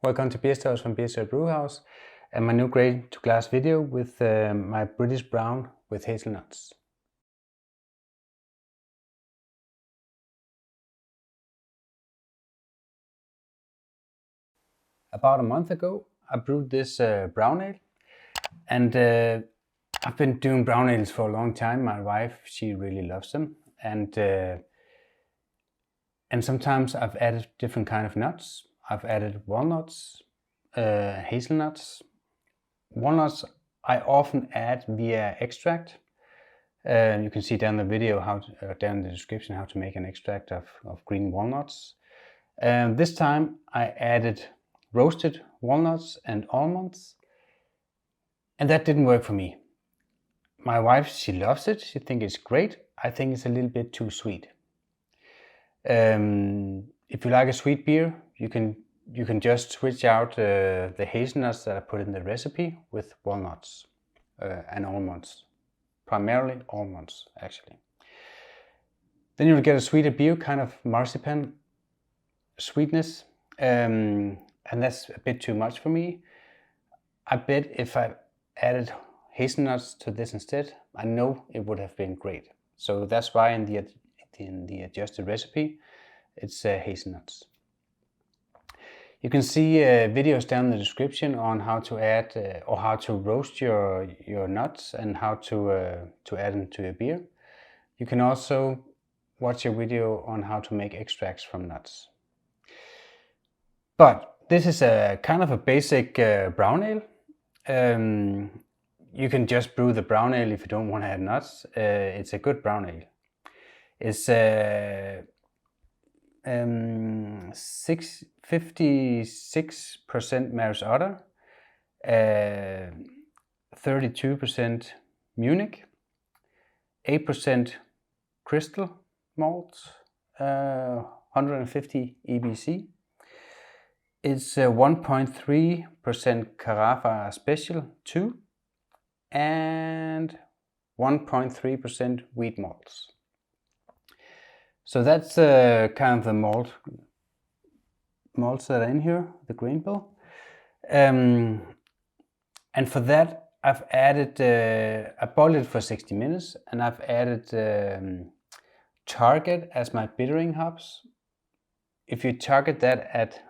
Welcome to Beerstories from Beerstories Brewhouse and my new grain to glass video with my British brown with hazelnuts. About a month ago I brewed this brown ale, and I've been doing brown ales for a long time. My wife, she really loves them, and sometimes I've added different kind of nuts. I've added walnuts, hazelnuts. Walnuts I often add via extract. You can see down the video down in the description how to make an extract of green walnuts. This time I added roasted walnuts and almonds, and that didn't work for me. My wife, she loves it. She thinks it's great. I think it's a little bit too sweet. If you like a sweet beer, you can just switch out the hazelnuts that I put in the recipe with walnuts and almonds. Primarily almonds, actually. Then you'll get a sweeter beer, kind of marzipan sweetness, and that's a bit too much for me. I bet if I added hazelnuts to this instead, I know it would have been great. So that's why in the adjusted recipe, it's hazelnuts. You can see videos down in the description on how to add or how to roast your nuts and how to add them to your beer. You can also watch a video on how to make extracts from nuts. But this is a kind of a basic brown ale. You can just brew the brown ale if you don't want to add nuts. It's a good brown ale. It's 56% Maris Otter, 32% Munich, 8% crystal malt, 150 EBC. It's 1.3% Carafa Special 2 and 1.3% wheat malts. So that's kind of the malts that are in here, the grain bill. And for that I've added, I boiled it for 60 minutes and I've added Target as my bittering hops. If you target that at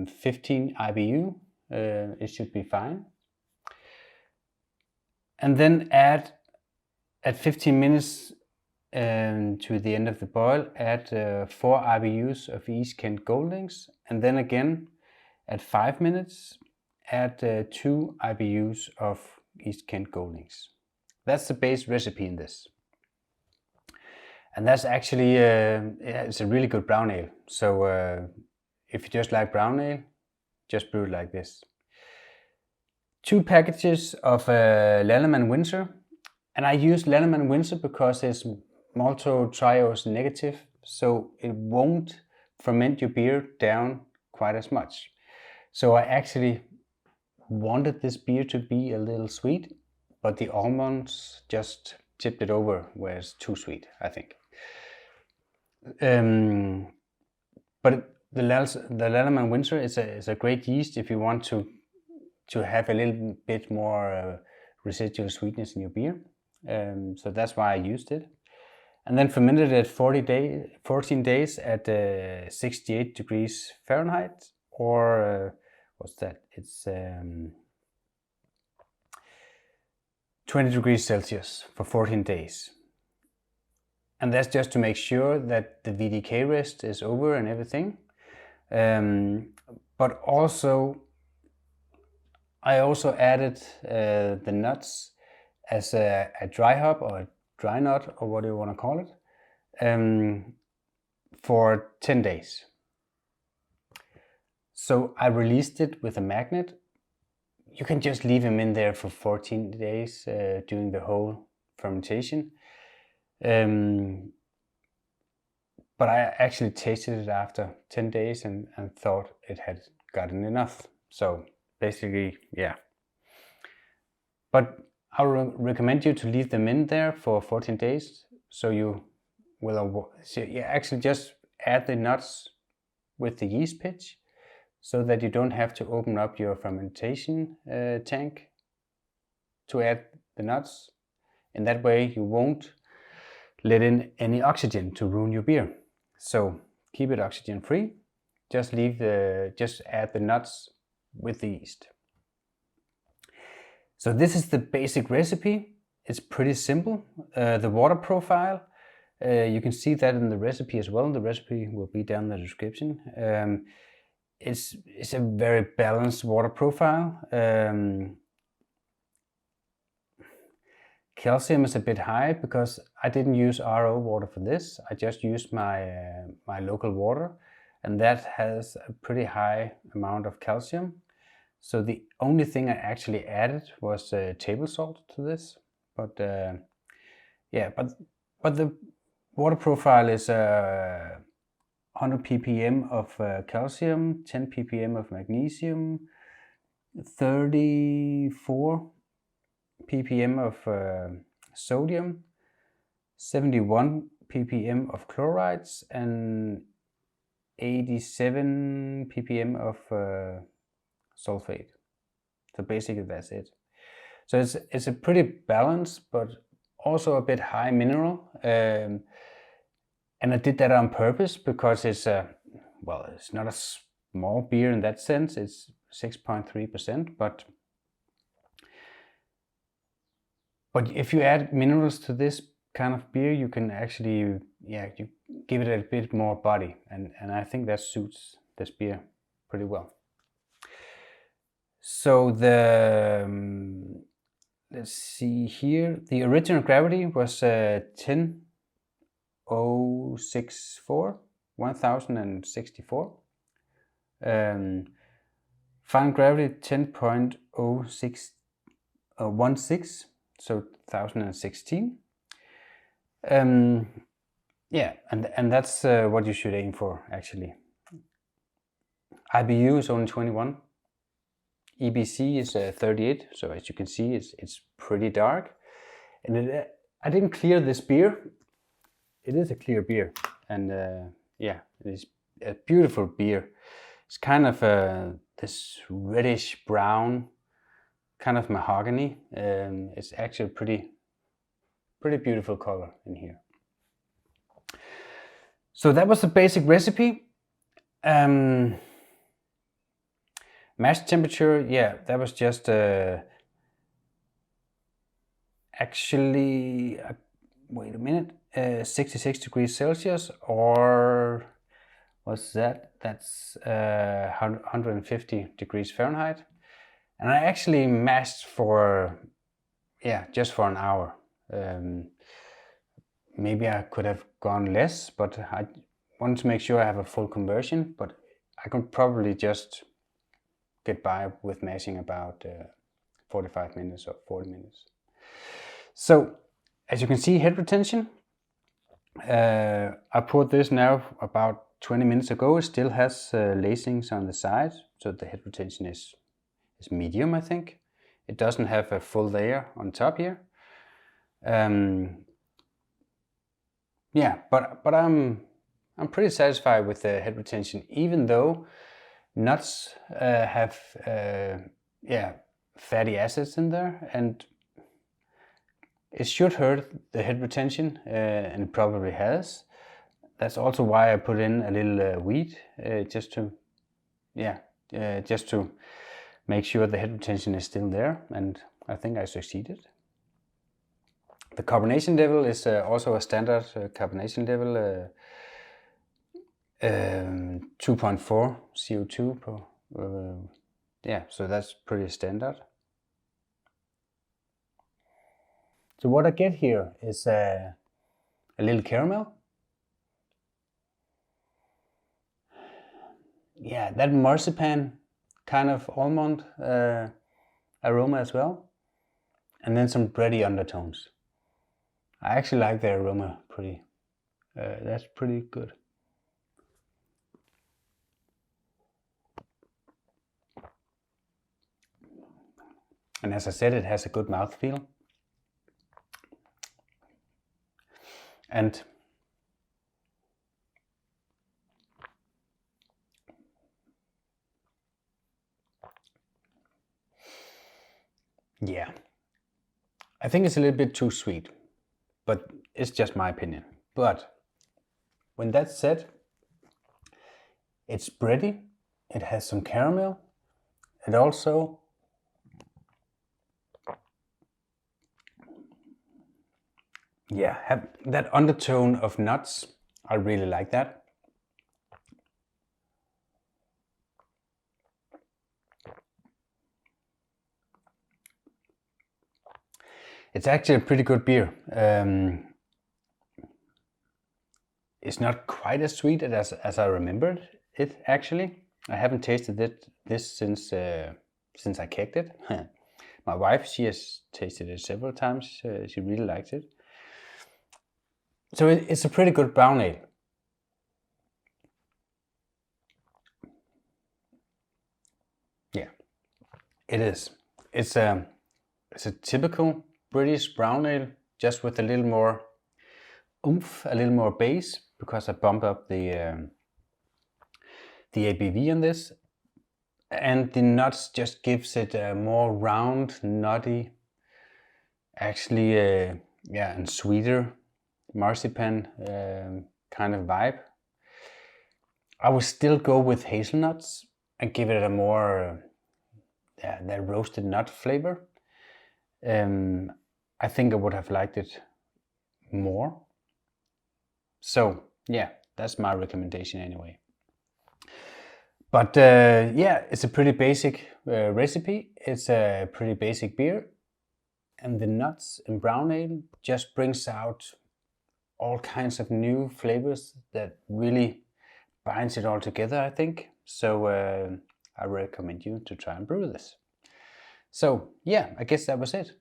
15 IBU, it should be fine. And then add at 15 minutes to the end of the boil, add 4 IBUs of East Kent Goldings, and then again at 5 minutes add 2 IBUs of East Kent Goldings. That's the base recipe in this. And that's actually, it's a really good brown ale. So if you just like brown ale, just brew it like this. 2 packages of Lannemann Windsor. And I use Lannemann Windsor because it's maltotriose negative, so it won't ferment your beer down quite as much. So I actually wanted this beer to be a little sweet, but the almonds just tipped it over where it's too sweet, I think. But the Lannemann Windsor is a great yeast if you want to have a little bit more residual sweetness in your beer. So that's why I used it. And then fermented it 14 days at 68 degrees Fahrenheit, or what's that? It's 20 degrees Celsius for 14 days. And that's just to make sure that the VDK rest is over and everything. But also, I also added the nuts as a dry hop or a dry nut, or what do you want to call it, for 10 days. So I released it with a magnet. You can just leave them in there for 14 days during the whole fermentation. But I actually tasted it after 10 days and thought it had gotten enough. So basically, yeah. But I would recommend you to leave them in there for 14 days, so you will actually just add the nuts with the yeast pitch, so that you don't have to open up your fermentation tank to add the nuts. In that way you won't let in any oxygen to ruin your beer. So keep it oxygen free. Just add the nuts with the yeast. So this is the basic recipe. It's pretty simple. The water profile, you can see that in the recipe as well. The recipe will be down in the description. It's a very balanced water profile. Calcium is a bit high because I didn't use RO water for this. I just used my local water, and that has a pretty high amount of calcium. So the only thing I actually added was table salt to this. But yeah, but the water profile is 100 ppm of calcium, 10 ppm of magnesium, 34 ppm of sodium, 71 ppm of chlorides, and 87 ppm of sulfate. So basically that's it. So it's a pretty balanced, but also a bit high mineral. And I did that on purpose because it's not a small beer in that sense. It's 6.3%, but if you add minerals to this kind of beer, you can actually, you give it a bit more body, and I think that suits this beer pretty well. So let's see here, the original gravity was 1064. Final gravity 10.0616, so 1016. Yeah, and that's what you should aim for actually. IBU is only 21. EBC is 38, so as you can see, it's pretty dark. And I didn't clear this beer. It is a clear beer, and yeah, it is a beautiful beer. It's kind of this reddish brown, kind of mahogany. It's actually pretty beautiful color in here. So that was the basic recipe. Mash temperature, yeah, that was just actually, wait a minute, 66 degrees Celsius, or what's that? That's 150 degrees Fahrenheit. And I actually mashed for, just for an hour. Maybe I could have gone less, but I wanted to make sure I have a full conversion, but I could probably just get by with mashing about 45 minutes or 40 minutes. So as you can see, head retention, I poured this now about 20 minutes ago. It still has lacings on the side, so the head retention is medium, I think. It doesn't have a full layer on top here. Yeah, but I'm pretty satisfied with the head retention, even though nuts have fatty acids in there, and it should hurt the head retention, and it probably has. That's also why I put in a little wheat, just to make sure the head retention is still there, and I think I succeeded. The carbonation level is also a standard carbonation level, 2.4 CO2 per, so that's pretty standard. So what I get here is a little caramel. Yeah, that marzipan kind of almond aroma as well. And then some bready undertones. I actually like the aroma pretty. That's pretty good. And as I said, it has a good mouthfeel. And Yeah, I think it's a little bit too sweet, but it's just my opinion. But when that's said, it's bready, it has some caramel, and also have that undertone of nuts. I really like that. It's actually a pretty good beer. It's not quite as sweet as I remembered it, actually. I haven't tasted this since I kegged it. My wife, she has tasted it several times. She really likes it. So it's a pretty good brown ale. Yeah, it is. It's a typical British brown ale, just with a little more oomph, a little more bass, because I bump up the ABV on this, and the nuts just gives it a more round, nutty, actually, and sweeter marzipan kind of vibe. I would still go with hazelnuts and give it a more that roasted nut flavor. I think I would have liked it more. So yeah, that's my recommendation anyway. But it's a pretty basic recipe. It's a pretty basic beer, and the nuts in brown ale just brings out all kinds of new flavors that really binds it all together, I think. So I recommend you to try and brew this. So yeah, I guess that was it.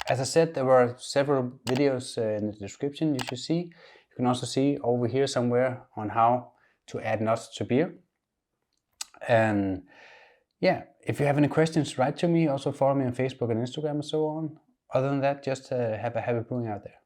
As I said, there were several videos in the description you should see. You can also see over here somewhere on how to add nuts to beer. And yeah, if you have any questions, write to me. Also follow me on Facebook and Instagram and so on. Other than that, just have a happy brewing out there.